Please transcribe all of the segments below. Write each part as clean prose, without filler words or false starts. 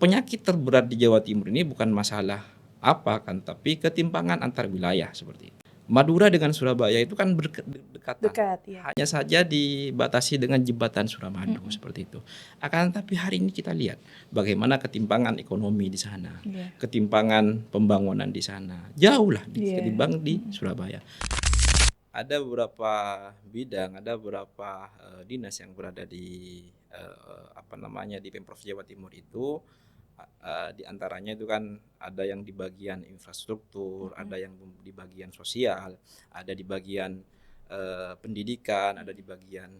penyakit terberat di Jawa Timur ini bukan masalah apa kan, tapi ketimpangan antar wilayah seperti itu. Madura dengan Surabaya itu kan berdekatan. Dekat, ya. Hanya saja dibatasi dengan jembatan Suramadu seperti itu. Akan tapi hari ini kita lihat bagaimana ketimpangan ekonomi di sana, ketimpangan pembangunan di sana jauh lah ketimbang di Surabaya. Ada beberapa bidang, ada beberapa dinas yang berada di di Pemprov Jawa Timur itu. Di antaranya itu kan ada yang di bagian infrastruktur, ada yang di bagian sosial, ada di bagian pendidikan, ada di bagian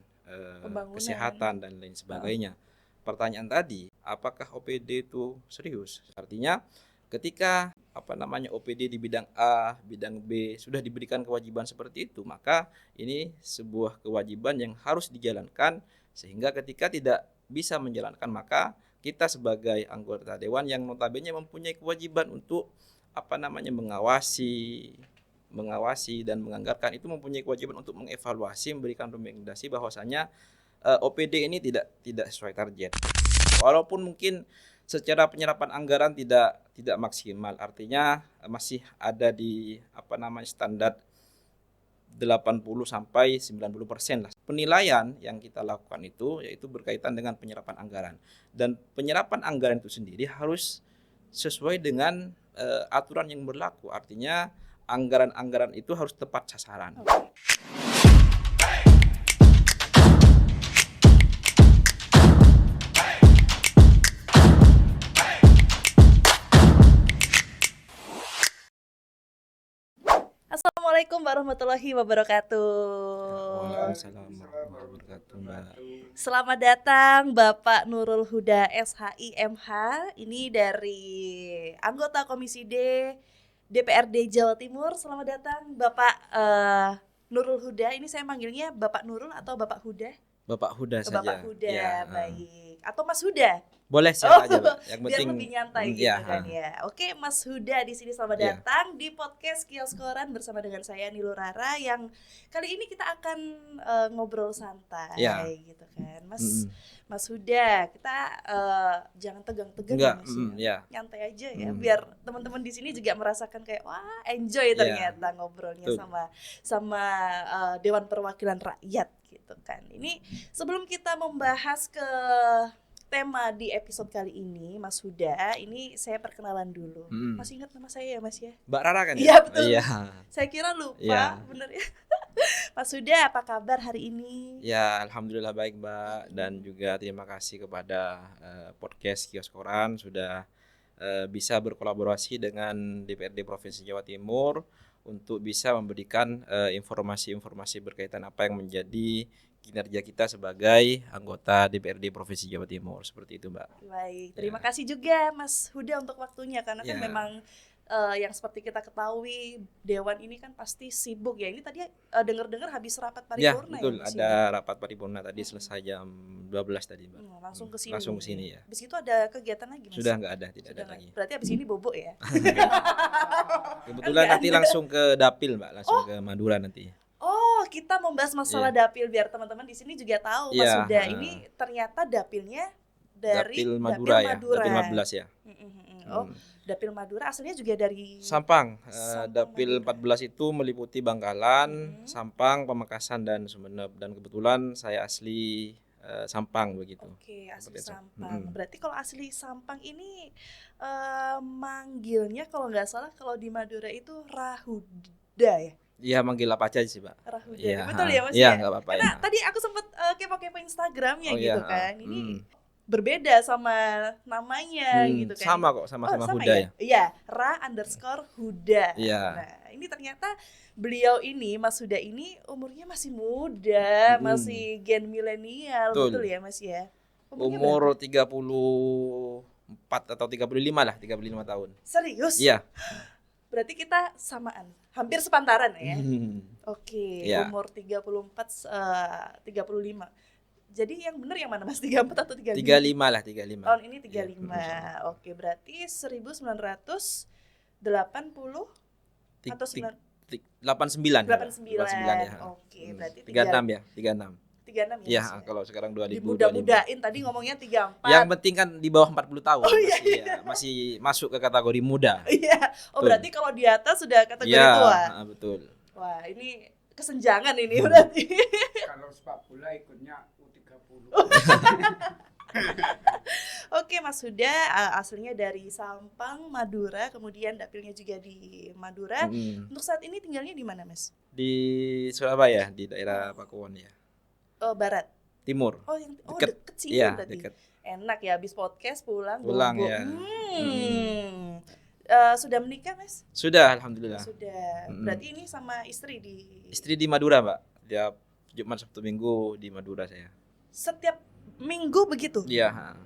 kesehatan dan lain sebagainya. Pertanyaan tadi, apakah OPD itu serius? Artinya ketika OPD di bidang A, bidang B sudah diberikan kewajiban seperti itu, maka ini sebuah kewajiban yang harus dijalankan, sehingga ketika tidak bisa menjalankan, maka kita sebagai anggota dewan yang notabene mempunyai kewajiban untuk mengawasi dan menganggarkan, itu mempunyai kewajiban untuk mengevaluasi, memberikan rekomendasi bahwasanya OPD ini tidak sesuai target. Walaupun mungkin secara penyerapan anggaran tidak maksimal, artinya masih ada di standar 80 sampai 90% lah. Penilaian yang kita lakukan itu yaitu berkaitan dengan penyerapan anggaran. Dan penyerapan anggaran itu sendiri harus sesuai dengan aturan yang berlaku. Artinya anggaran-anggaran itu harus tepat sasaran. Assalamualaikum warahmatullahi wabarakatuh. Waalaikumsalam warahmatullahi wabarakatuh, Mbak. Selamat datang Bapak Nurul Huda SHI MH. Ini dari anggota Komisi D DPRD Jawa Timur. Selamat datang Bapak Nurul Huda. Ini saya manggilnya Bapak Nurul atau Bapak Huda? Bapak Huda saja. Bapak Huda, ya, baik. Atau Mas Huda? Boleh siapa aja, Pak. Yang biar penting lebih nyantai gitu kan ya. Oke, Mas Huda di sini selamat datang di podcast Kios Koran bersama dengan saya Nilu Rara, yang kali ini kita akan ngobrol santai gitu kan. Mas Huda, kita jangan tegang-tegang ya Mas ya. Nyantai aja ya, biar teman-teman di sini juga merasakan kayak wah, enjoy ternyata ngobrolnya sama Dewan Perwakilan Rakyat gitu kan. Ini sebelum kita membahas ke tema di episode kali ini, Mas Huda, ini saya perkenalan dulu. Masih ingat nama saya ya Mas ya? Mbak Rara kan? Iya betul. Saya kira lupa, bener ya. Mas Huda, apa kabar hari ini? Ya, alhamdulillah baik Mbak, dan juga terima kasih kepada podcast Kios Koran sudah bisa berkolaborasi dengan DPRD Provinsi Jawa Timur untuk bisa memberikan informasi-informasi berkaitan apa yang menjadi kinerja kita sebagai anggota DPRD Provinsi Jawa Timur, seperti itu Mbak. Baik, terima kasih juga Mas Huda untuk waktunya, karena kan memang yang seperti kita ketahui Dewan ini kan pasti sibuk ya. Ini tadi dengar-dengar habis rapat paripurna ya? Betul, ada rapat paripurna tadi selesai jam 12 tadi Mbak. Langsung ke sini. Langsung ke sini ya. Habis itu ada kegiatan lagi Mas? Sudah enggak ada, tidak ada lagi. Berarti habis ini bobo ya? Kebetulan nanti langsung ke Dapil Mbak, langsung ke Madura nanti. Oh, kita membahas masalah dapil biar teman-teman di sini juga tahu Mas Huda. Ini ternyata dapilnya dari Dapil Madura ya, Dapil 14 ya. Dapil Madura aslinya juga dari Sampang. Dapil 14 itu meliputi Bangkalan, Sampang, Pamekasan dan Sumeneb, dan kebetulan saya asli Sampang begitu. Oke, asli Sampang. Berarti kalau asli Sampang ini manggilnya kalau nggak salah kalau di Madura itu Rahuda ya? Iya, manggil apa aja sih Pak. Rahuda, betul ya Mas? Iya, nggak apa-apa. Karena tadi aku sempat kepo-kepo Instagramnya gitu kan. Ini berbeda sama namanya gitu kan. Sama kok, sama-sama Huda ya. Iya, Ra_Huda. Iya. Nah, ini ternyata beliau ini, Mas Huda ini umurnya masih muda, masih gen milenial, betul ya Mas ya? Umur 34 atau 35 lah, 35 tahun. Serius? Iya. Berarti kita samaan, hampir sepantaran ya. Oke, umur 34 35. Jadi yang benar yang mana Mas? 34 atau 35? 35 lah, 35. Tahun ini 35. Oke, berarti 1980 atau 89 ya. Oke, berarti 36 ya, 36. 36 ya. Mas, Kalau sekarang 2025. Dimudah-mudahin tadi ngomongnya 34. Yang penting kan di bawah 40 tahun. Oh, iya. Masih masuk ke kategori muda. Iya. Oh, berarti kalau di atas sudah kategori ya, tua. Betul. Wah, ini kesenjangan ini berarti. Kalau sepak bola ikutnya U30. Oke, Mas Huda aslinya dari Sampang, Madura, kemudian dapilnya juga di Madura. Untuk saat ini tinggalnya di mana, Mas? Di Surabaya, di daerah Pakuwon ya. Oh, barat. Timur. Oh, deket sih berarti. Deket. Enak ya, habis podcast pulang ya. Sudah menikah, Mas? Sudah, alhamdulillah. Sudah. Berarti ini sama istri di Madura, Mbak. Tiap Jumat, Sabtu, Minggu di Madura saya. Setiap minggu begitu? Iya.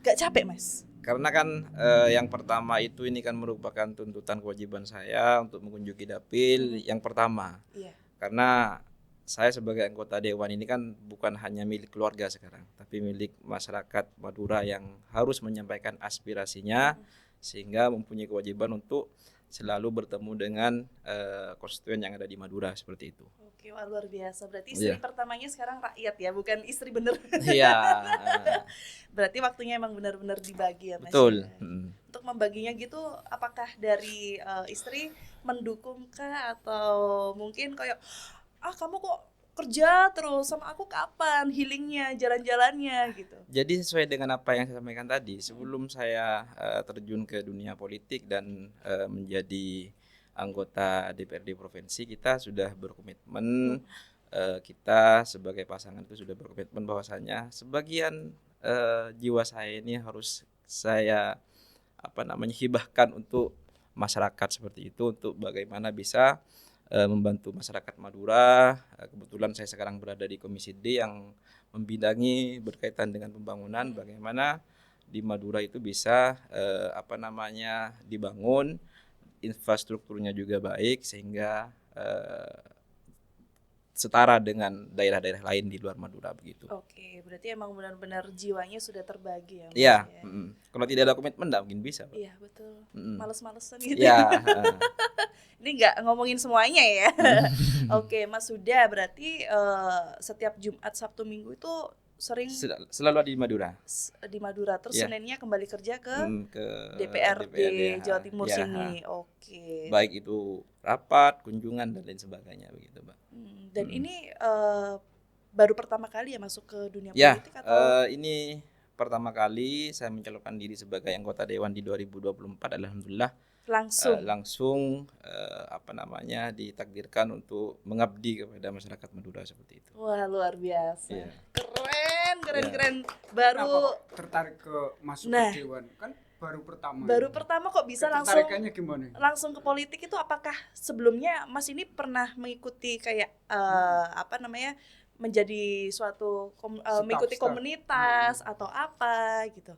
Gak capek, Mas? Karena kan yang pertama itu ini kan merupakan tuntutan kewajiban saya untuk mengunjungi dapil yang pertama. Iya. Karena saya sebagai anggota dewan ini kan bukan hanya milik keluarga sekarang, tapi milik masyarakat Madura yang harus menyampaikan aspirasinya, sehingga mempunyai kewajiban untuk selalu bertemu dengan konstituen yang ada di Madura seperti itu. Oke, wah, luar biasa. Berarti istri pertamanya sekarang rakyat ya, bukan istri bener. Iya. Berarti waktunya emang benar-benar dibagi ya, Mas. Betul. Ya. Untuk membaginya gitu, apakah dari istri mendukungkah atau mungkin kayak kamu kok kerja terus, sama aku kapan healingnya, jalan-jalannya gitu. Jadi sesuai dengan apa yang saya sampaikan tadi, sebelum saya terjun ke dunia politik dan menjadi anggota DPRD provinsi, kita sudah berkomitmen, kita sebagai pasangan itu sudah berkomitmen bahwasanya sebagian jiwa saya ini harus saya hibahkan untuk masyarakat seperti itu, untuk bagaimana bisa membantu masyarakat Madura. Kebetulan saya sekarang berada di Komisi D yang membidangi berkaitan dengan pembangunan, bagaimana di Madura itu bisa dibangun, infrastrukturnya juga baik sehingga setara dengan daerah-daerah lain di luar Madura begitu. Oke, berarti emang benar-benar jiwanya sudah terbagi ya, Mas? Iya. Kalau tidak ada komitmen nggak mungkin bisa, Pak. Iya, betul. Males-malesan gitu. Iya. Ini nggak ngomongin semuanya ya. Oke, Mas Huda, berarti setiap Jumat, Sabtu, Minggu itu sering selalu ada di Madura. Di Madura, terus Seninnya kembali kerja ke DPRD Jawa Timur sini. Oke. Baik itu rapat, kunjungan dan lain sebagainya begitu, Mbak. Dan ini baru pertama kali ya masuk ke dunia politik atau? Ini pertama kali saya mencalonkan diri sebagai anggota dewan di 2024. Alhamdulillah langsung ditakdirkan untuk mengabdi kepada masyarakat Madura seperti itu. Wah, luar biasa. Yeah. Keren. Baru tertarik ke masuk ke dewan kan baru pertama kok bisa langsung ke politik. Itu apakah sebelumnya Mas ini pernah mengikuti kayak menjadi suatu mengikuti komunitas atau apa gitu?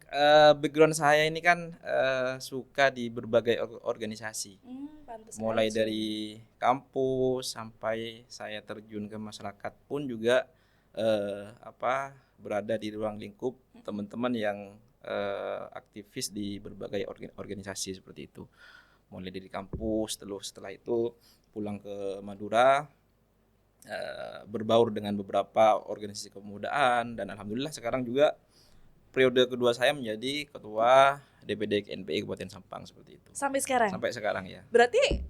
Background saya ini kan suka di berbagai organisasi, mulai dari kampus sampai saya terjun ke masyarakat pun juga berada di ruang lingkup teman-teman yang aktivis di berbagai organisasi seperti itu, mulai dari kampus, setelah itu pulang ke Madura, berbaur dengan beberapa organisasi kepemudaan, dan alhamdulillah sekarang juga periode kedua saya menjadi ketua DPD KNPI Kabupaten Sampang seperti itu. Sampai sekarang ya. Berarti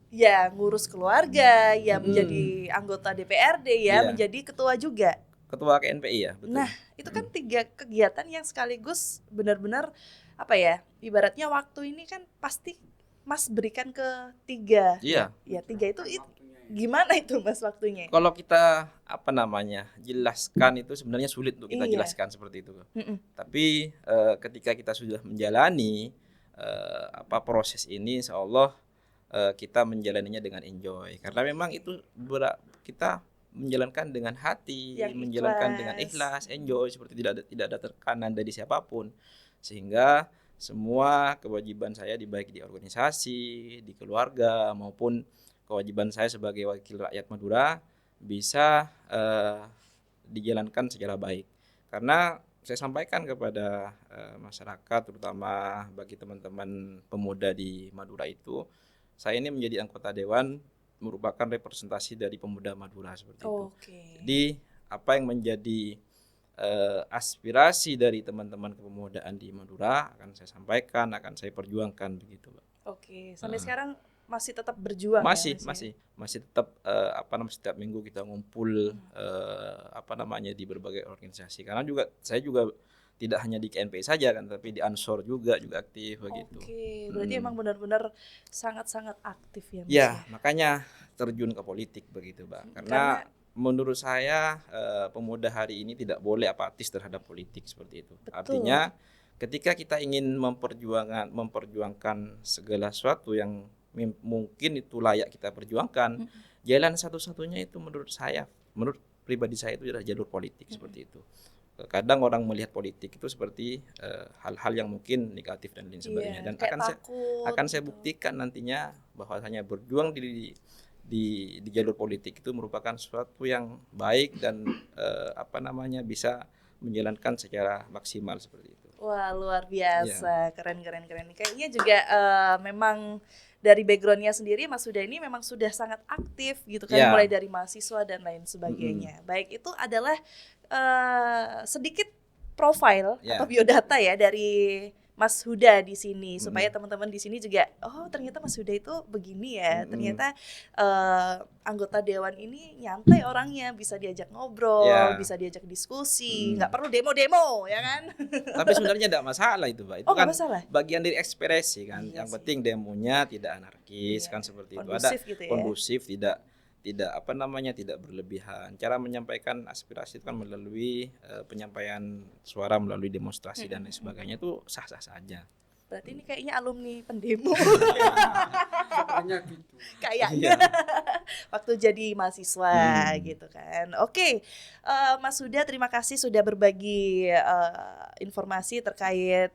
ya ngurus keluarga, ya menjadi anggota DPRD ya, menjadi ketua juga. Ketua KNPI ya, betul. Nah, itu kan 3 kegiatan yang sekaligus benar-benar ibaratnya waktu ini kan pasti Mas berikan ke 3. Iya. Ya 3 itu gimana itu Mas waktunya? Kalau kita jelaskan itu sebenarnya sulit untuk kita jelaskan seperti itu. Tapi ketika kita sudah menjalani proses ini, insya Allah kita menjalaninya dengan enjoy. Karena memang itu kita menjalankan dengan hati, menjalankan dengan ikhlas, enjoy, seperti tidak ada tekanan dari siapapun, sehingga semua kewajiban saya baik di organisasi, di keluarga, maupun kewajiban saya sebagai wakil rakyat Madura bisa dijalankan secara baik. Karena saya sampaikan kepada masyarakat, terutama bagi teman-teman pemuda di Madura itu, saya ini menjadi anggota dewan merupakan representasi dari pemuda Madura seperti itu. Jadi apa yang menjadi aspirasi dari teman-teman kepemudaan di Madura akan saya sampaikan, akan saya perjuangkan begitu, Pak. Oke, sampai sekarang masih tetap berjuang masih tetap setiap minggu kita ngumpul di berbagai organisasi, karena saya juga tidak hanya di KNPI saja kan, tapi di Ansor juga aktif begitu. Oke, berarti emang benar-benar sangat-sangat aktif ya Mas. Ya, makanya terjun ke politik begitu, Bang. Karena menurut saya pemuda hari ini tidak boleh apatis terhadap politik seperti itu. Betul. Artinya ketika kita ingin memperjuangkan segala sesuatu yang mungkin itu layak kita perjuangkan, jalan satu-satunya itu menurut pribadi saya itu adalah jalur politik seperti itu. Kadang orang melihat politik itu seperti hal-hal yang mungkin negatif dan lain sebagainya, dan akan saya buktikan nantinya bahwasanya berjuang di jalur politik itu merupakan sesuatu yang baik dan bisa menjalankan secara maksimal seperti itu. Wah, luar biasa, keren. Kayaknya juga memang dari backgroundnya sendiri Mas Huda ini memang sudah sangat aktif gitu kan, mulai dari mahasiswa dan lain sebagainya. Baik, itu adalah sedikit profil atau biodata ya dari Mas Huda di sini, supaya teman-teman di sini juga ternyata Mas Huda itu begini ya. Ternyata anggota dewan ini nyantai orangnya, bisa diajak ngobrol, bisa diajak diskusi, nggak perlu demo-demo ya kan. Tapi sebenarnya tidak masalah itu, Pak. Itu kan masalah. Bagian dari ekspresi kan. Yang penting demonya tidak anarkis kan, seperti kondusif itu. Gitu ya? Kondusif, tidak berlebihan. Cara menyampaikan aspirasi itu kan melalui penyampaian suara, melalui demonstrasi dan lain sebagainya, itu sah-sah saja. Berarti ini kayaknya alumni pendemo. Kayaknya waktu jadi mahasiswa gitu kan. Oke, Mas Huda, terima kasih sudah berbagi informasi terkait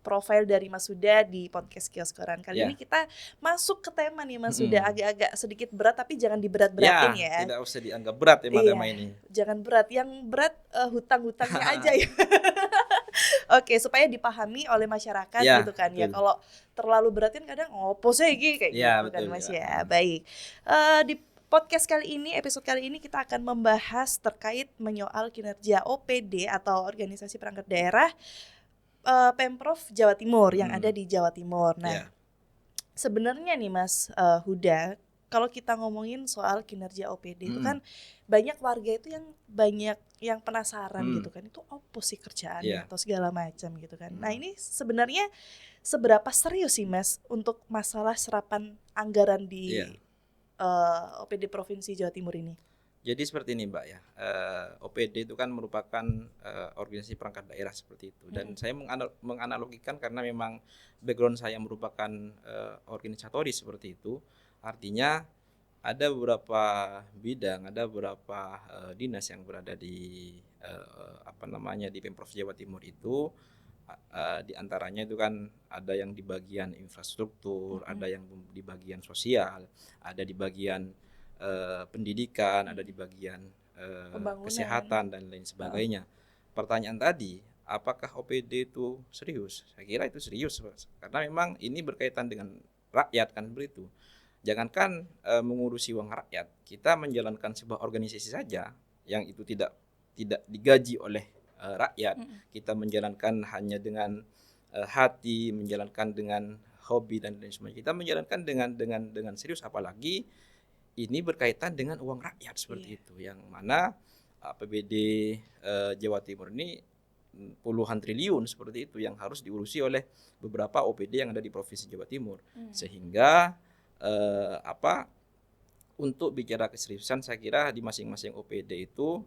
profil dari Mas Huda di podcast Kios Koran. Kali ini kita masuk ke tema nih Mas Huda, agak-agak sedikit berat, tapi jangan diberat-beratin ya. Tidak usah dianggap berat tema ini. Jangan berat, yang berat hutang-hutangnya aja ya. Oke, supaya dipahami oleh masyarakat gitu kan. Betul. Ya kalau terlalu beratin kadang opo sih kayak gitu kan Mas ya. Baik. Di podcast kali ini, episode kali ini kita akan membahas terkait menyoal kinerja OPD atau Organisasi Perangkat Daerah Pemprov Jawa Timur yang ada di Jawa Timur. Nah, sebenarnya nih Mas Huda, kalau kita ngomongin soal kinerja OPD itu kan banyak warga itu yang penasaran gitu kan, itu apa sih kerjaannya atau segala macam gitu kan. Nah, ini sebenarnya seberapa serius sih Mas untuk masalah serapan anggaran di OPD Provinsi Jawa Timur ini? Jadi seperti ini Mbak ya, OPD itu kan merupakan organisasi perangkat daerah seperti itu, dan saya menganalogikan karena memang background saya merupakan organisatoris seperti itu. Artinya ada beberapa bidang, ada beberapa dinas yang berada di di Pemprov Jawa Timur itu, di antaranya itu kan ada yang di bagian infrastruktur, ada yang di bagian sosial, ada di bagian pendidikan, ada di bagian kesehatan dan lain sebagainya. Pertanyaan tadi, apakah OPD itu serius? Saya kira itu serius, karena memang ini berkaitan dengan rakyat kan begitu. Jangankan mengurusi uang rakyat, kita menjalankan sebuah organisasi saja yang itu tidak digaji oleh rakyat, kita menjalankan hanya dengan hati, menjalankan dengan hobi dan lain sebagainya. Kita menjalankan dengan serius, apalagi ini berkaitan dengan uang rakyat seperti itu, yang mana APBD Jawa Timur ini puluhan triliun seperti itu yang harus diurusi oleh beberapa OPD yang ada di Provinsi Jawa Timur. Sehingga untuk bicara keseriusan, saya kira di masing-masing OPD itu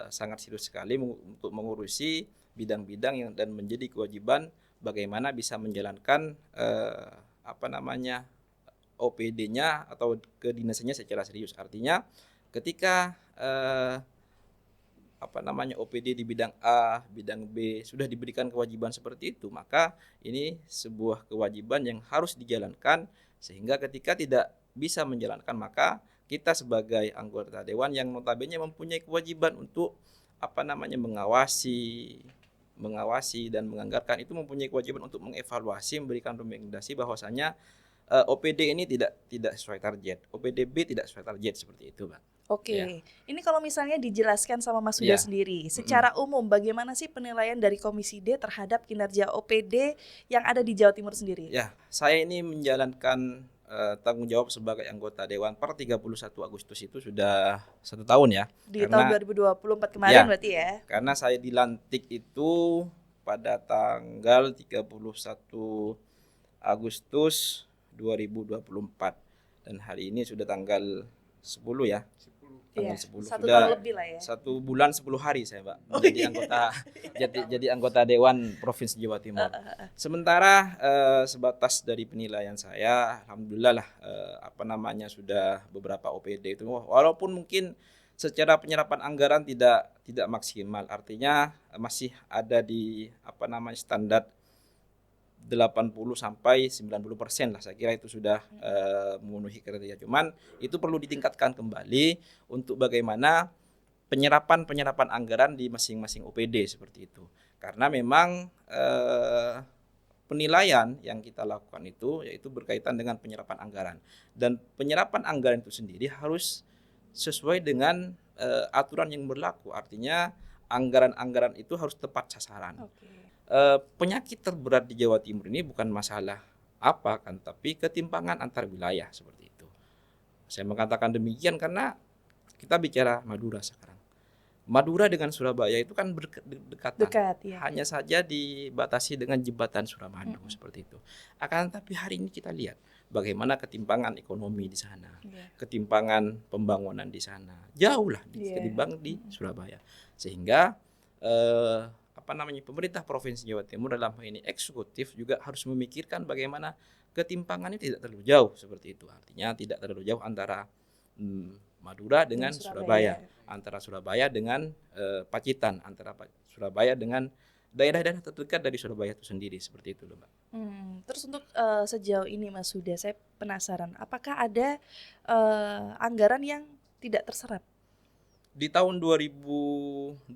sangat serius sekali untuk mengurusi bidang-bidang dan menjadi kewajiban bagaimana bisa menjalankan OPD-nya atau kedinasannya secara serius. Artinya ketika OPD di bidang A, bidang B sudah diberikan kewajiban seperti itu, maka ini sebuah kewajiban yang harus dijalankan, sehingga ketika tidak bisa menjalankan, maka kita sebagai anggota dewan yang notabene mempunyai kewajiban untuk mengawasi dan menganggarkan, itu mempunyai kewajiban untuk mengevaluasi, memberikan rekomendasi bahwasanya OPD ini tidak sesuai target, OPD B tidak sesuai target, seperti itu, Pak. Oke, ini kalau misalnya dijelaskan sama Mas Huda sendiri, secara umum bagaimana sih penilaian dari Komisi D terhadap kinerja OPD yang ada di Jawa Timur sendiri? Ya, saya ini menjalankan tanggung jawab sebagai anggota Dewan per 31 Agustus itu sudah 1 tahun ya. Di tahun 2024 kemarin berarti ya? Karena saya dilantik itu pada tanggal 31 Agustus 2024 dan hari ini sudah tanggal 10 ya. Tanggal 10 1 sudah tahun lebih lah ya. 1 bulan 10 hari saya, Mbak, menjadi anggota jadi anggota Dewan Provinsi Jawa Timur. Sementara sebatas dari penilaian saya, alhamdulillah lah sudah beberapa OPD itu walaupun mungkin secara penyerapan anggaran tidak maksimal, artinya masih ada di standar 80 sampai 90% lah, saya kira itu sudah memenuhi kriteria. Cuman itu perlu ditingkatkan kembali untuk bagaimana penyerapan anggaran di masing-masing OPD seperti itu. Karena memang penilaian yang kita lakukan itu yaitu berkaitan dengan penyerapan anggaran, dan penyerapan anggaran itu sendiri harus sesuai dengan aturan yang berlaku, artinya anggaran-anggaran itu harus tepat sasaran. Penyakit terberat di Jawa Timur ini bukan masalah tapi ketimpangan antar wilayah seperti itu. Saya mengatakan demikian karena kita bicara Madura sekarang. Madura dengan Surabaya itu kan berdekatan. Ya. Hanya saja dibatasi dengan jembatan Suramadu seperti itu. Akan tetapi hari ini kita lihat bagaimana ketimpangan ekonomi di sana, ketimpangan pembangunan di sana jauh lah ketimbang di Surabaya. Sehingga pemerintah Provinsi Jawa Timur dalam hal ini eksekutif juga harus memikirkan bagaimana ketimpangannya tidak terlalu jauh seperti itu. Artinya tidak terlalu jauh antara Madura dengan Surabaya, antara Surabaya dengan Pacitan, antara Surabaya dengan daerah-daerah terdekat dari Surabaya itu sendiri, seperti itu loh, Mbak. Terus untuk sejauh ini Mas Huda, saya penasaran, apakah ada anggaran yang tidak terserap? Di tahun 2024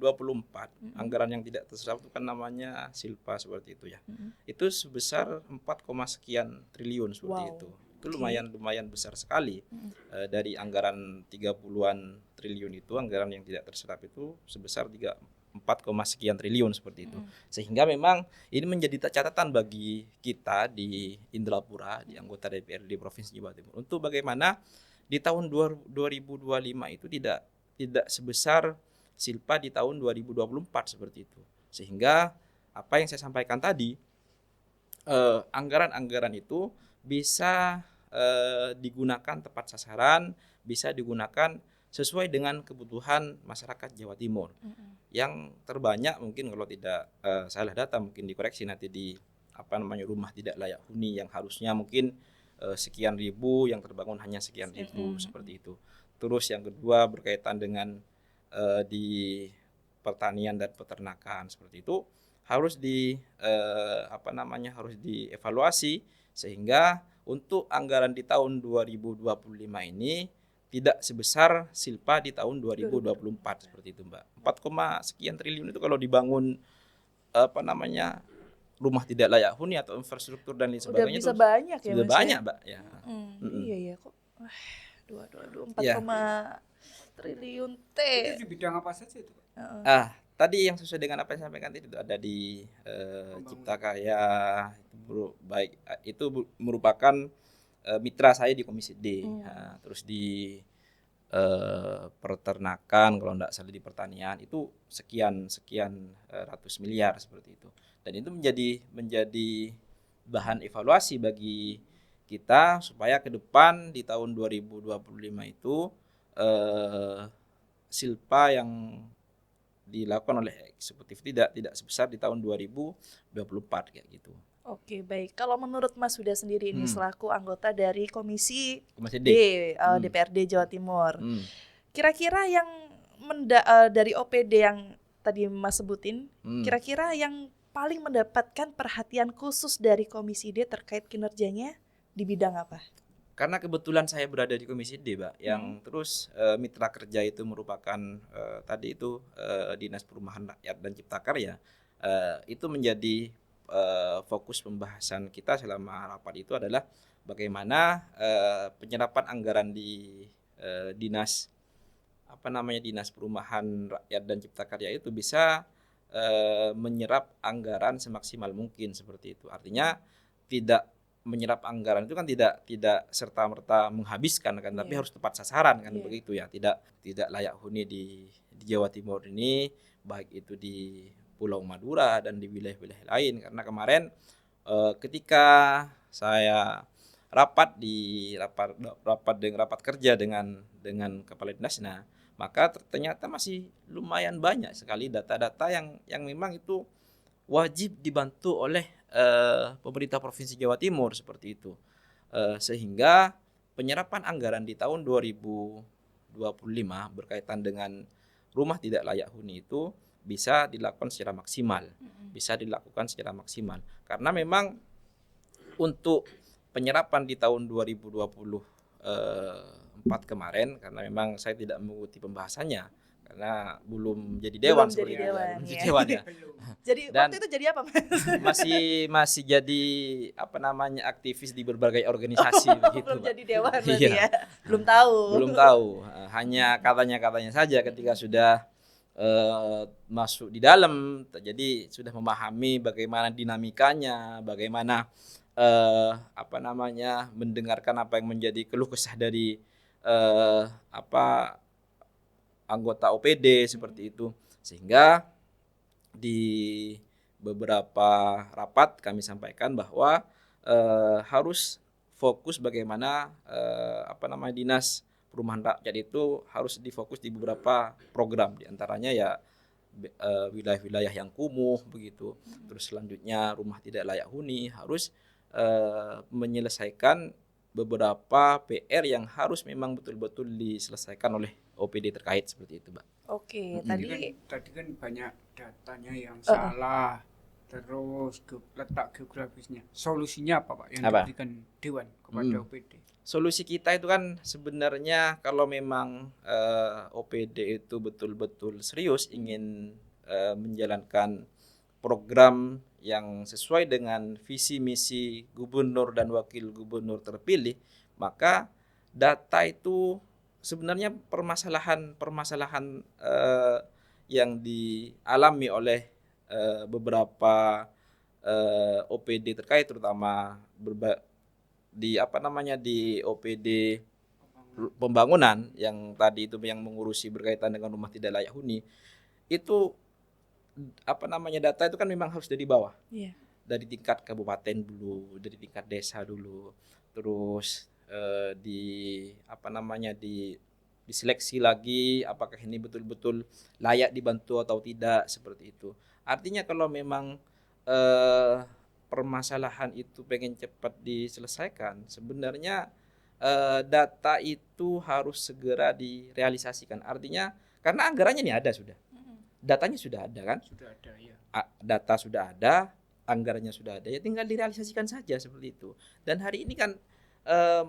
anggaran yang tidak terserap itu kan namanya Silpa seperti itu ya. Itu sebesar 4, sekian triliun seperti itu. Itu lumayan besar sekali. Dari anggaran 30-an triliun itu, anggaran yang tidak terserap itu sebesar 4, sekian triliun seperti itu. Sehingga memang ini menjadi catatan bagi kita di Indrapura, di anggota DPRD Provinsi Jawa Timur, untuk bagaimana di tahun 2025 itu tidak sebesar Silpa di tahun 2024 seperti itu. Sehingga apa yang saya sampaikan tadi, anggaran-anggaran itu bisa digunakan tepat sasaran, bisa digunakan sesuai dengan kebutuhan masyarakat Jawa Timur. Yang terbanyak mungkin kalau tidak salah data, mungkin dikoreksi nanti di rumah tidak layak huni yang harusnya mungkin sekian ribu, yang terbangun hanya sekian ribu seperti itu. Terus yang kedua berkaitan dengan di pertanian dan peternakan seperti itu harus harus dievaluasi, sehingga untuk anggaran di tahun 2025 ini tidak sebesar Silpa di tahun 2024 seperti itu, Mbak. 4, sekian triliun itu kalau dibangun rumah tidak layak huni atau infrastruktur dan lain sebagainya, udah bisa banyak ya, sudah banyak, Mbak ya. Iya kok. 4, triliun T. Itu di bidang apa saja itu? Tadi yang sesuai dengan apa yang saya sampaikan tadi, itu ada di Cipta Karya, itu merupakan mitra saya di Komisi D. Terus di peternakan, kalau tidak salah di pertanian itu sekian ratus miliar seperti itu. Dan itu menjadi bahan evaluasi bagi kita supaya ke depan di tahun 2025 itu Silpa yang dilakukan oleh eksekutif tidak sebesar di tahun 2024 kayak gitu. Oke, baik. Kalau menurut Mas Huda sendiri ini selaku anggota dari Komisi D, DPRD Jawa Timur, kira-kira yang dari OPD yang tadi Mas sebutin, kira-kira yang paling mendapatkan perhatian khusus dari Komisi D terkait kinerjanya di bidang apa? Karena kebetulan saya berada di Komisi D, Mbak, yang terus mitra kerja itu merupakan tadi itu Dinas Perumahan Rakyat dan Cipta Karya, itu menjadi fokus pembahasan kita selama rapat itu adalah bagaimana penyerapan anggaran di Dinas Dinas Perumahan Rakyat dan Cipta Karya itu bisa menyerap anggaran semaksimal mungkin seperti itu. Artinya tidak menyerap anggaran itu kan tidak serta-merta menghabiskan kan, tapi harus tepat sasaran kan, begitu ya. Tidak layak huni di Jawa Timur ini, baik itu di Pulau Madura dan di wilayah-wilayah lain. Karena kemarin ketika saya rapat kerja dengan kepala dinas, maka ternyata masih lumayan banyak sekali data-data yang memang itu wajib dibantu oleh pemerintah Provinsi Jawa Timur seperti itu. Sehingga penyerapan anggaran di tahun 2025 berkaitan dengan rumah tidak layak huni itu bisa dilakukan secara maksimal. Karena memang untuk penyerapan di tahun 2024 kemarin, karena memang saya tidak mengikuti pembahasannya karena belum jadi dewan. Jadi waktu itu jadi apa, Mas? masih jadi aktivis di berbagai organisasi begitu. Belum jadi dewan berarti ya. Belum tahu. Hanya katanya saja ketika sudah masuk di dalam, jadi sudah memahami bagaimana dinamikanya, bagaimana mendengarkan apa yang menjadi keluh kesah dari anggota OPD seperti itu. Sehingga di beberapa rapat kami sampaikan bahwa harus fokus bagaimana Dinas Perumahan Rakyat itu harus difokus di beberapa program, diantaranya ya wilayah-wilayah yang kumuh begitu. Terus selanjutnya rumah tidak layak huni harus menyelesaikan beberapa PR yang harus memang betul-betul diselesaikan oleh OPD terkait seperti itu, Mbak. Oke, tadi kan banyak datanya yang salah, terus letak geografisnya. Solusinya apa, Pak, yang diberikan Dewan kepada OPD? Solusi kita itu kan sebenarnya kalau memang OPD itu betul-betul serius ingin menjalankan program yang sesuai dengan visi misi gubernur dan wakil gubernur terpilih, maka data itu sebenarnya permasalahan yang dialami oleh beberapa OPD terkait, terutama di OPD pembangunan yang tadi itu yang mengurusi berkaitan dengan rumah tidak layak huni itu data itu kan memang harus dari bawah. Dari tingkat kabupaten dulu, dari tingkat desa dulu, terus diseleksi lagi apakah ini betul-betul layak dibantu atau tidak seperti itu. Artinya kalau memang permasalahan itu pengen cepat diselesaikan, sebenarnya data itu harus segera direalisasikan. Artinya karena anggarannya ini ada sudah. Datanya sudah ada kan? Sudah ada, ya. Data sudah ada, anggarannya sudah ada, ya tinggal direalisasikan saja seperti itu. Dan hari ini kan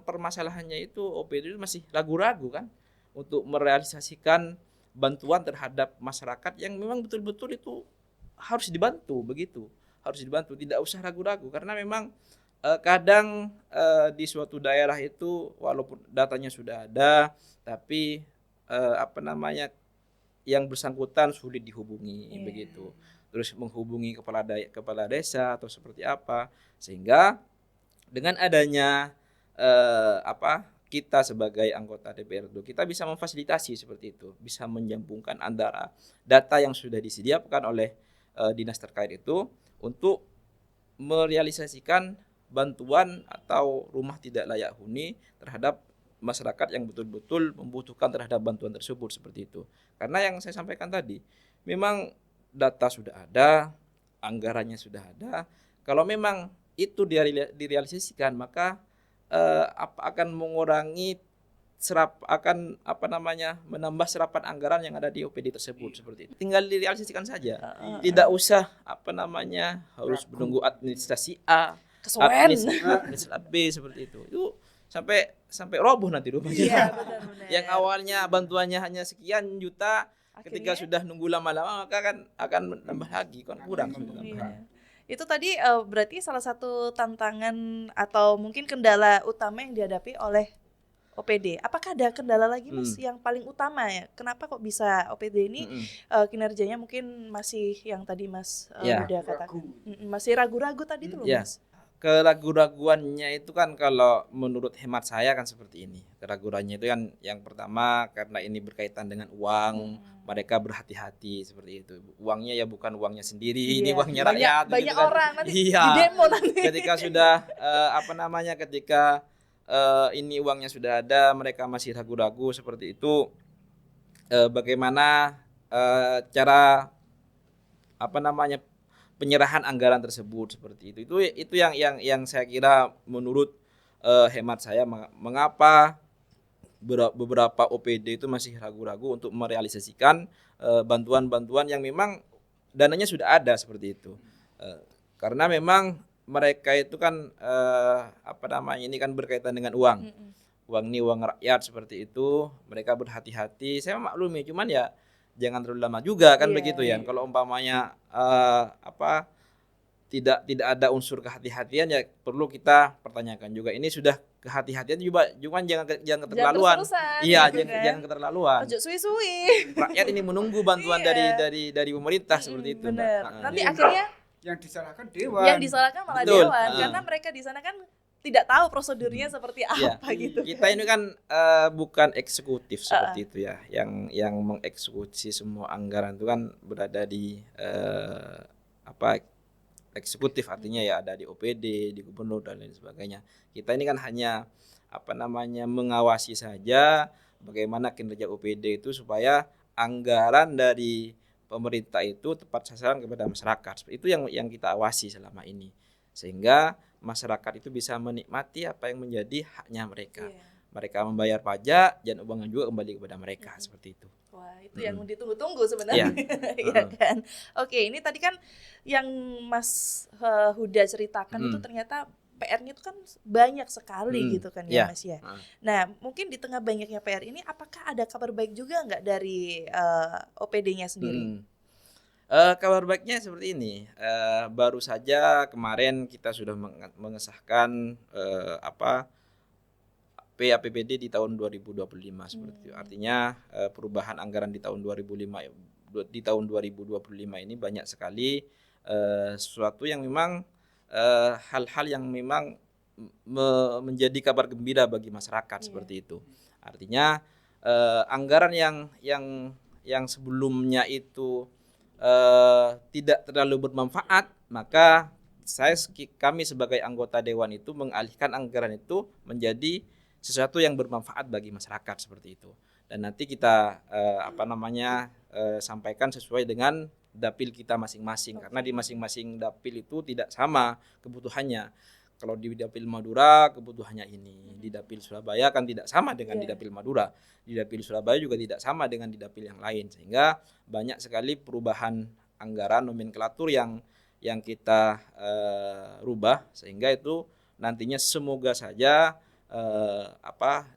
permasalahannya itu OPD itu masih ragu-ragu kan untuk merealisasikan bantuan terhadap masyarakat yang memang betul-betul itu harus dibantu begitu. Harus dibantu, tidak usah ragu-ragu karena memang kadang di suatu daerah itu walaupun datanya sudah ada tapi yang bersangkutan sulit dihubungi begitu. Terus menghubungi kepala desa atau seperti apa, sehingga dengan adanya kita sebagai anggota DPRD kita bisa memfasilitasi seperti itu, bisa menyambungkan antara data yang sudah disediakan oleh dinas terkait itu untuk merealisasikan bantuan atau rumah tidak layak huni terhadap masyarakat yang betul-betul membutuhkan terhadap bantuan tersebut seperti itu. Karena yang saya sampaikan tadi, memang data sudah ada, anggarannya sudah ada. Kalau memang itu direalisasikan, maka akan mengurangi menambah serapan anggaran yang ada di OPD tersebut seperti itu. Tinggal direalisasikan saja. Tidak usah harus menunggu administrasi A, administrasi B seperti itu. Itu sampai roboh nanti rumahnya. Iya, benar-benar. Yang awalnya bantuannya hanya sekian juta, ketika sudah nunggu lama-lama maka akan menambah lagi, kan kurang sudah. Iya. Itu tadi berarti salah satu tantangan atau mungkin kendala utama yang dihadapi oleh OPD. Apakah ada kendala lagi Mas yang paling utama ya? Kenapa kok bisa OPD ini kinerjanya mungkin masih yang tadi Mas udah katakan masih ragu-ragu tadi tuh loh Mas. Keraguan-raguannya itu kan kalau menurut hemat saya kan seperti ini. Keraguannya itu kan yang pertama karena ini berkaitan dengan uang, mereka berhati-hati seperti itu. Uangnya ya bukan uangnya sendiri, ini uangnya rakyat. Banyak gitu orang kan. nanti di demo nanti. Ketika sudah ketika ini uangnya sudah ada, mereka masih ragu-ragu seperti itu. Bagaimana cara penyerahan anggaran tersebut seperti itu yang saya kira menurut hemat saya mengapa beberapa OPD itu masih ragu-ragu untuk merealisasikan bantuan-bantuan yang memang dananya sudah ada seperti itu. Karena memang mereka itu kan ini kan berkaitan dengan uang. Uang ini uang rakyat seperti itu, mereka berhati-hati. Saya maklumi, cuman ya jangan terlalu lama juga kan begitu ya. Kalau umpamanya tidak ada unsur kehati-hatian ya perlu kita pertanyakan juga. Ini sudah kehati-hatian juga jangan keterlaluan. Iya, jangan keterlaluan. Ojo suwi-suwi. Rakyat ini menunggu bantuan dari pemerintah seperti itu. Benar. Nanti akhirnya yang disalahkan dewan. Yang disalahkan malah dewan karena mereka di sana kan tidak tahu prosedurnya seperti apa gitu. Kita ini kan bukan eksekutif seperti itu ya. Yang mengeksekusi semua anggaran itu kan berada di eksekutif, artinya ya ada di OPD, di gubernur dan lain sebagainya. Kita ini kan hanya mengawasi saja bagaimana kinerja OPD itu supaya anggaran dari pemerintah itu tepat sasaran kepada masyarakat. Itu yang kita awasi selama ini. Sehingga masyarakat itu bisa menikmati apa yang menjadi haknya mereka. Mereka membayar pajak dan uangnya juga kembali kepada mereka seperti itu. Wah, itu yang ditunggu-tunggu sebenarnya. Iya kan. Oke, ini tadi kan yang Mas Huda ceritakan itu ternyata PR-nya itu kan banyak sekali gitu kan ya Mas ya. Nah, mungkin di tengah banyaknya PR ini apakah ada kabar baik juga nggak dari OPD-nya sendiri? Kabar baiknya seperti ini, baru saja kemarin kita sudah mengesahkan APBD di tahun 2025 seperti itu. Artinya perubahan anggaran di tahun 2025 ini banyak sekali sesuatu yang memang hal-hal yang memang menjadi kabar gembira bagi masyarakat seperti itu. Artinya anggaran yang sebelumnya itu tidak terlalu bermanfaat, maka kami sebagai anggota dewan itu mengalihkan anggaran itu menjadi sesuatu yang bermanfaat bagi masyarakat seperti itu. Dan nanti kita sampaikan sesuai dengan dapil kita masing-masing, karena di masing-masing dapil itu tidak sama kebutuhannya. Kalau di dapil Madura kebutuhannya ini, di dapil Surabaya kan tidak sama dengan di dapil Madura, di dapil Surabaya juga tidak sama dengan di dapil yang lain, sehingga banyak sekali perubahan anggaran nomenklatur yang kita rubah, sehingga itu nantinya semoga saja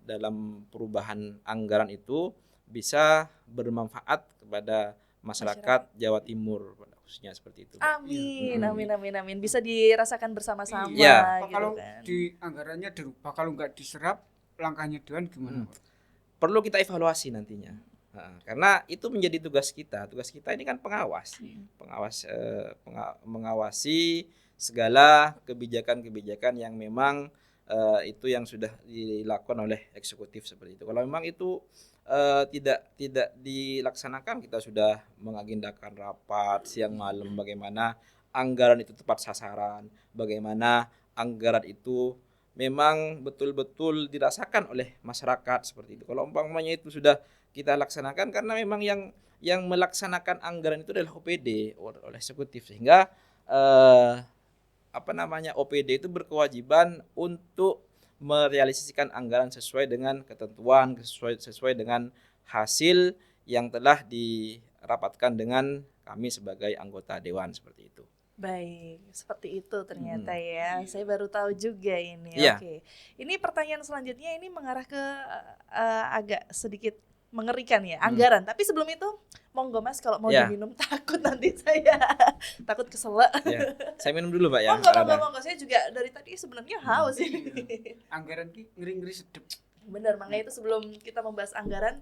dalam perubahan anggaran itu bisa bermanfaat kepada masyarakat Jawa Timur khususnya seperti itu. Amin, amin. Bisa dirasakan bersama-sama. Gitu kalau kan. di anggarannya dirubah, kalau nggak diserap, langkahnya dewan gimana? Perlu kita evaluasi nantinya. Karena itu menjadi tugas kita. Tugas kita ini kan pengawas, mengawasi segala kebijakan-kebijakan yang memang itu yang sudah dilakukan oleh eksekutif seperti itu. Kalau memang itu tidak dilaksanakan, kita sudah mengagendakan rapat siang malam bagaimana anggaran itu tepat sasaran, bagaimana anggaran itu memang betul-betul dirasakan oleh masyarakat seperti itu. Kalau umpamanya itu sudah kita laksanakan, karena memang yang melaksanakan anggaran itu adalah OPD oleh eksekutif, sehingga OPD itu berkewajiban untuk merealisasikan anggaran sesuai dengan ketentuan, sesuai dengan hasil yang telah dirapatkan dengan kami sebagai anggota dewan seperti itu. Baik, seperti itu ternyata ya. Saya baru tahu juga ini. Oke. Ini pertanyaan selanjutnya ini mengarah ke agak sedikit mengerikan ya, anggaran. Tapi sebelum itu, monggo Mas kalau mau diminum, takut nanti saya takut keselak. Saya minum dulu Pak ya. Monggo. Saya juga dari tadi sebenarnya haus ini. Anggaran ki ngeri-ngeri sedep. Benar, makanya itu sebelum kita membahas anggaran,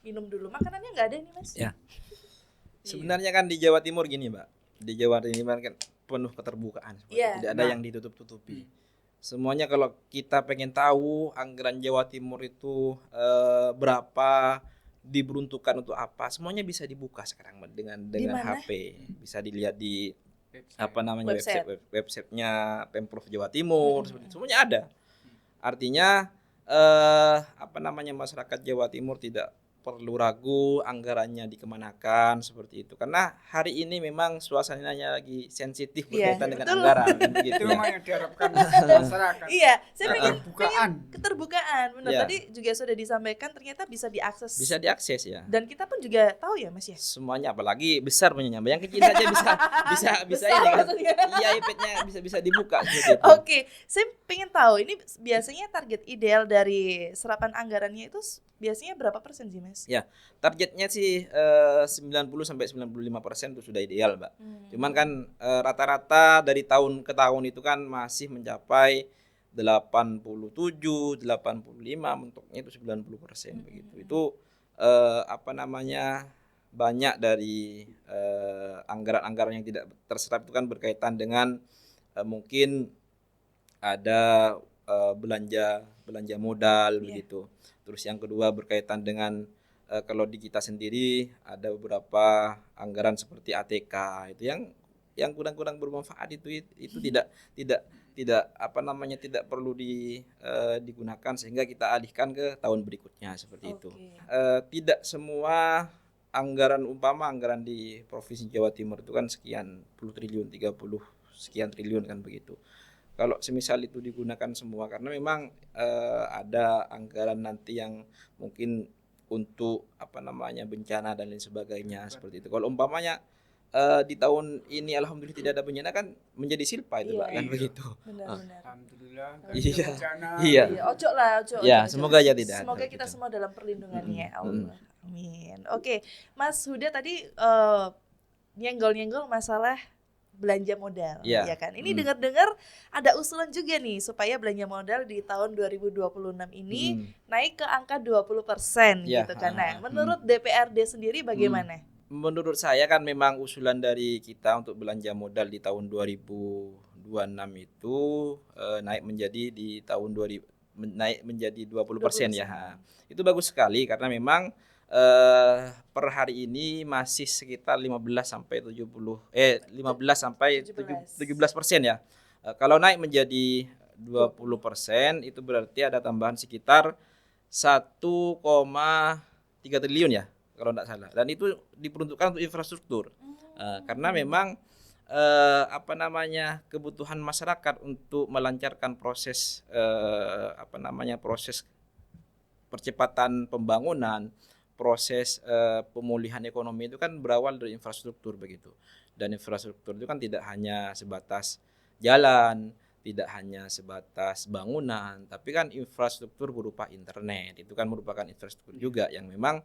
minum dulu. Makanannya nggak ada nih Mas? Ya. Sebenarnya kan di Jawa Timur gini Mbak, di Jawa Timur kan penuh keterbukaan, tidak ada yang ditutup-tutupi. Semuanya kalau kita pengen tahu anggaran Jawa Timur itu berapa, diperuntukkan untuk apa, semuanya bisa dibuka sekarang dengan HP, bisa dilihat di websitenya Pemprov Jawa Timur, semuanya ada. Artinya masyarakat Jawa Timur tidak perlu ragu anggarannya dikemanakan seperti itu, karena hari ini memang suasananya lagi sensitif berkaitan dengan anggaran gitu. Itu memang yang diharapkan masyarakat. Iya, saya pengen keterbukaan. Benar, tadi juga sudah disampaikan ternyata bisa diakses ya, dan kita pun juga tahu ya Mas ya, semuanya, apalagi besar punya, yang kecil saja bisa ini kan, iya, iPad-nya bisa dibuka seperti itu. Oke, saya pengen tahu ini biasanya target ideal dari serapan anggarannya itu biasanya berapa persen sih Mas? Ya, targetnya sih 90-95% itu sudah ideal Mbak. Cuman kan rata-rata dari tahun ke tahun itu kan masih mencapai 87, 85, mentoknya itu 90% begitu. Itu banyak dari anggaran-anggaran yang tidak terserap itu kan berkaitan dengan mungkin ada belanja modal begitu. Terus yang kedua berkaitan dengan kalau di kita sendiri ada beberapa anggaran seperti ATK itu yang kurang bermanfaat, itu tidak perlu digunakan, sehingga kita alihkan ke tahun berikutnya seperti itu. Tidak semua anggaran di Provinsi Jawa Timur itu kan sekian puluh triliun, 30 sekian triliun kan begitu. Kalau semisal itu digunakan semua, karena memang ada anggaran nanti yang mungkin untuk bencana dan lain sebagainya seperti itu. Kalau umpamanya di tahun ini alhamdulillah tidak ada bencana, kan menjadi silpa itu Pak, kan begitu. Benar. Alhamdulillah. Iya. Ojo lah. Ya, semoga aja tidak. Semoga kita semua dalam perlindungannya Allah. Amin. Oke, Mas Huda tadi nyenggol-nyenggol masalah belanja modal, ya kan? Ini dengar-dengar ada usulan juga nih supaya belanja modal di tahun 2026 ini naik ke angka 20% gitu kan. Nah, menurut DPRD sendiri bagaimana? Menurut saya kan memang usulan dari kita untuk belanja modal di tahun 2026 itu naik menjadi 20% ya. Itu bagus sekali karena memang per hari ini masih sekitar 15 sampai 17% ya. Kalau naik menjadi 20% itu berarti ada tambahan sekitar 1,3 triliun ya kalau tidak salah. Dan itu diperuntukkan untuk infrastruktur. Karena memang kebutuhan masyarakat untuk melancarkan proses proses percepatan pembangunan, proses pemulihan ekonomi itu kan berawal dari infrastruktur begitu. Dan infrastruktur itu kan tidak hanya sebatas jalan, tidak hanya sebatas bangunan, tapi kan infrastruktur berupa internet. Itu kan merupakan infrastruktur juga yang memang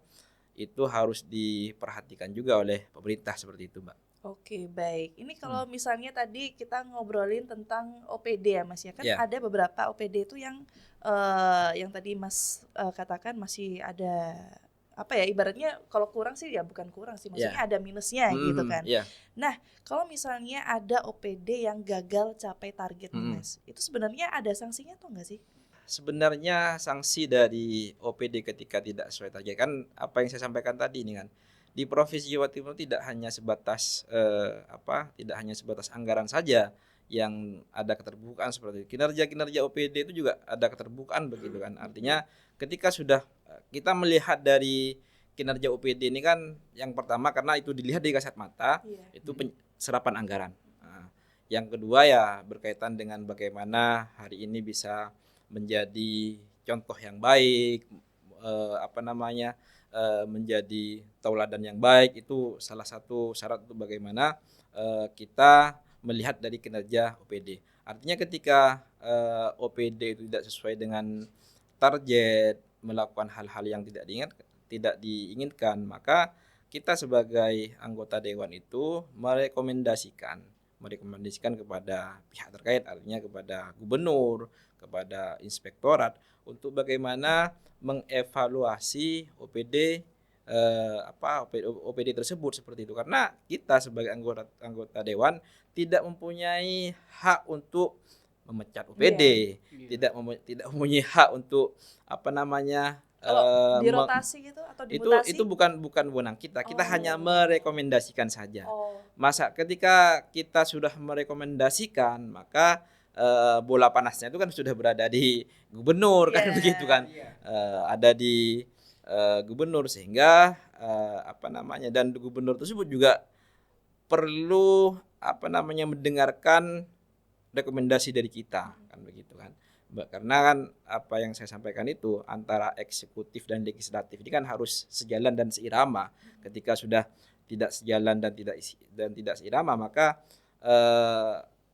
itu harus diperhatikan juga oleh pemerintah seperti itu, Mbak. Oke, baik. Ini kalau misalnya tadi kita ngobrolin tentang OPD ya Mas ya, kan ada beberapa OPD itu yang tadi Mas katakan masih ada ibaratnya kalau kurang sih ya bukan kurang sih, maksudnya ada minusnya gitu kan. Nah, kalau misalnya ada OPD yang gagal capai target Mas, itu sebenarnya ada sanksinya atau enggak sih? Sebenarnya sanksi dari OPD ketika tidak sesuai target kan apa yang saya sampaikan tadi ini kan. Di Provinsi Jawa Timur tidak hanya sebatas anggaran saja yang ada keterbukaan seperti itu. Kinerja OPD itu juga ada keterbukaan begitu kan. Artinya ketika sudah kita melihat dari kinerja OPD ini kan yang pertama karena itu dilihat di kasat mata, itu serapan anggaran. Yang kedua ya berkaitan dengan bagaimana hari ini bisa menjadi contoh yang baik, menjadi tauladan yang baik, itu salah satu syarat untuk bagaimana kita melihat dari kinerja OPD. Artinya ketika OPD itu tidak sesuai dengan target, melakukan hal-hal yang tidak diinginkan, maka kita sebagai anggota dewan itu merekomendasikan merekomendasikan kepada pihak terkait, artinya kepada gubernur, kepada inspektorat untuk bagaimana mengevaluasi OPD tersebut seperti itu. Karena kita sebagai anggota dewan tidak mempunyai hak untuk memecat OPD, tidak mempunyai hak untuk dirotasi gitu atau dimutasi? Itu bukan wewenang kita. Kita hanya merekomendasikan saja. Masa ketika kita sudah merekomendasikan, maka bola panasnya itu kan sudah berada di gubernur kan begitu kan. Ada di gubernur, sehingga dan gubernur tersebut juga perlu mendengarkan rekomendasi dari kita kan begitu kan. Karena kan apa yang saya sampaikan itu antara eksekutif dan legislatif ini kan harus sejalan dan seirama. Ketika sudah tidak sejalan dan tidak seirama, maka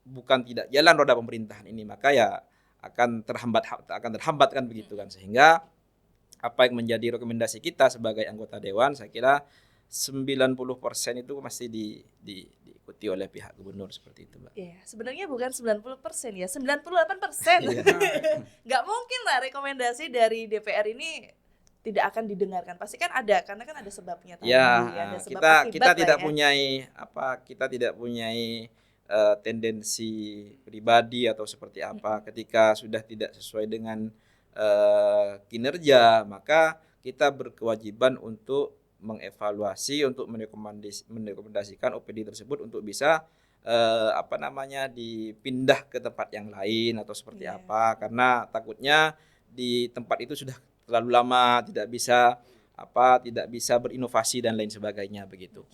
bukan tidak jalan roda pemerintahan ini, maka ya akan terhambat kan begitu kan. Sehingga apa yang menjadi rekomendasi kita sebagai anggota dewan, saya kira 90% itu masih diikuti oleh pihak gubernur seperti itu, Mbak. Iya, sebenarnya bukan 90% ya, 98%. Nggak mungkin lah rekomendasi dari DPR ini tidak akan didengarkan. Pasti kan ada, karena kan ada sebabnya tadi. Ada sebab kita tidak punyai tendensi pribadi atau seperti apa. Ketika sudah tidak sesuai dengan kinerja, maka kita berkewajiban untuk mengevaluasi, untuk merekomendasikan OPD tersebut untuk bisa dipindah ke tempat yang lain atau seperti apa, karena takutnya di tempat itu sudah terlalu lama, tidak bisa berinovasi dan lain sebagainya begitu.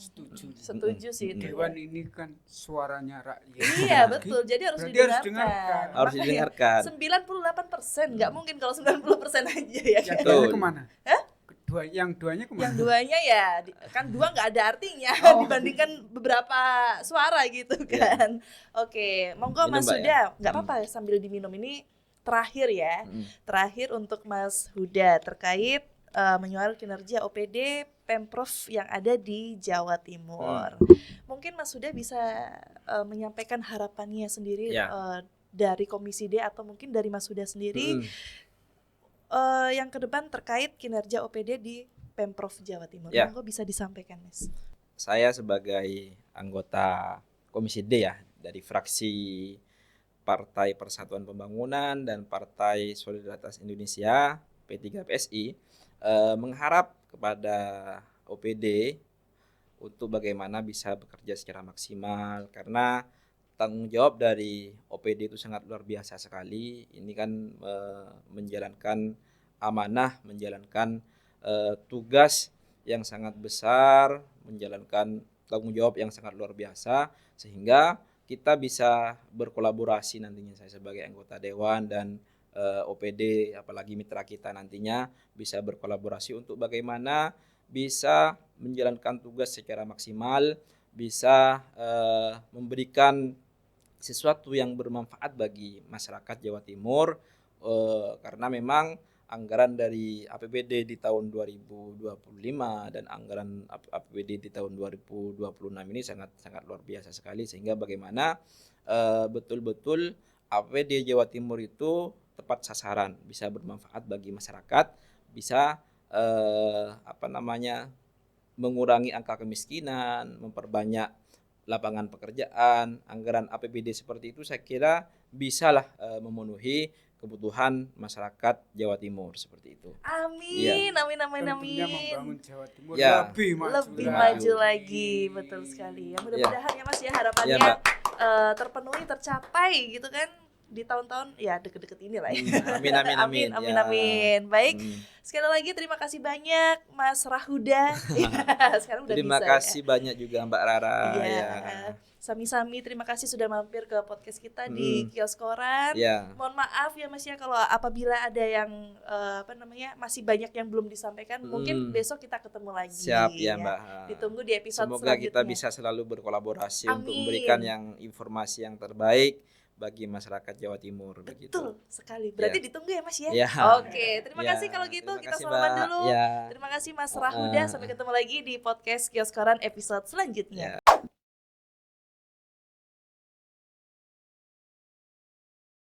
Setuju sih itu. Dewan ini kan suaranya rakyat. Iya betul, jadi harus didengarkan. Harus didengarkan. 98%, nggak mungkin kalau 90% aja ya. Yang duanya kemana? Yang duanya kemana? Yang duanya ya, kan dua nggak ada artinya dibandingkan beberapa suara gitu kan. Oke, monggo Mas Huda, nggak apa-apa sambil diminum ini terakhir ya. Terakhir untuk Mas Huda terkait menyoal kinerja OPD Pemprov yang ada di Jawa Timur. Mungkin Mas Huda bisa menyampaikan harapannya sendiri dari Komisi D atau mungkin dari Mas Huda sendiri yang ke depan terkait kinerja OPD di Pemprov Jawa Timur. Monggo bisa disampaikan, Mas. Saya sebagai anggota Komisi D ya dari fraksi Partai Persatuan Pembangunan dan Partai Solidaritas Indonesia P3PSI mengharap kepada OPD untuk bagaimana bisa bekerja secara maksimal, karena tanggung jawab dari OPD itu sangat luar biasa sekali. Ini kan menjalankan amanah, menjalankan tugas yang sangat besar, menjalankan tanggung jawab yang sangat luar biasa, sehingga kita bisa berkolaborasi nantinya, saya sebagai anggota dewan dan OPD, apalagi mitra kita nantinya bisa berkolaborasi untuk bagaimana bisa menjalankan tugas secara maksimal, bisa memberikan sesuatu yang bermanfaat bagi masyarakat Jawa Timur, karena memang anggaran dari APBD di tahun 2025 dan anggaran APBD di tahun 2026 ini sangat luar biasa sekali, sehingga bagaimana betul-betul APBD Jawa Timur itu tepat sasaran, bisa bermanfaat bagi masyarakat, bisa mengurangi angka kemiskinan, memperbanyak lapangan pekerjaan. Anggaran APBD seperti itu saya kira bisalah memenuhi kebutuhan masyarakat Jawa Timur seperti itu. Amin, amin. Membangun Jawa Timur lebih maju lagi, betul sekali. Ya mudah-mudahan ya Mas ya harapannya terpenuhi, tercapai gitu kan di tahun-tahun ya deket-deket ini lah ya. Amin. Baik, sekali lagi terima kasih banyak Mas Rahuda. Sekarang udah terima bisa, kasih banyak juga Mbak Rara. Sami-sami terima kasih sudah mampir ke podcast kita di Kios Koran. Mohon maaf ya Mas ya kalau apabila ada yang masih banyak yang belum disampaikan, mungkin besok kita ketemu lagi. Siap ya Mbak. Ditunggu di episode semoga selanjutnya. Kita bisa selalu berkolaborasi untuk memberikan yang informasi yang terbaik bagi masyarakat Jawa Timur. Betul sekali. Berarti ditunggu ya Mas ya. Oke, terima kasih kalau gitu. Kita salaman dulu. Terima kasih Mas Rahuda. Sampai ketemu lagi di podcast Kios Koran episode selanjutnya.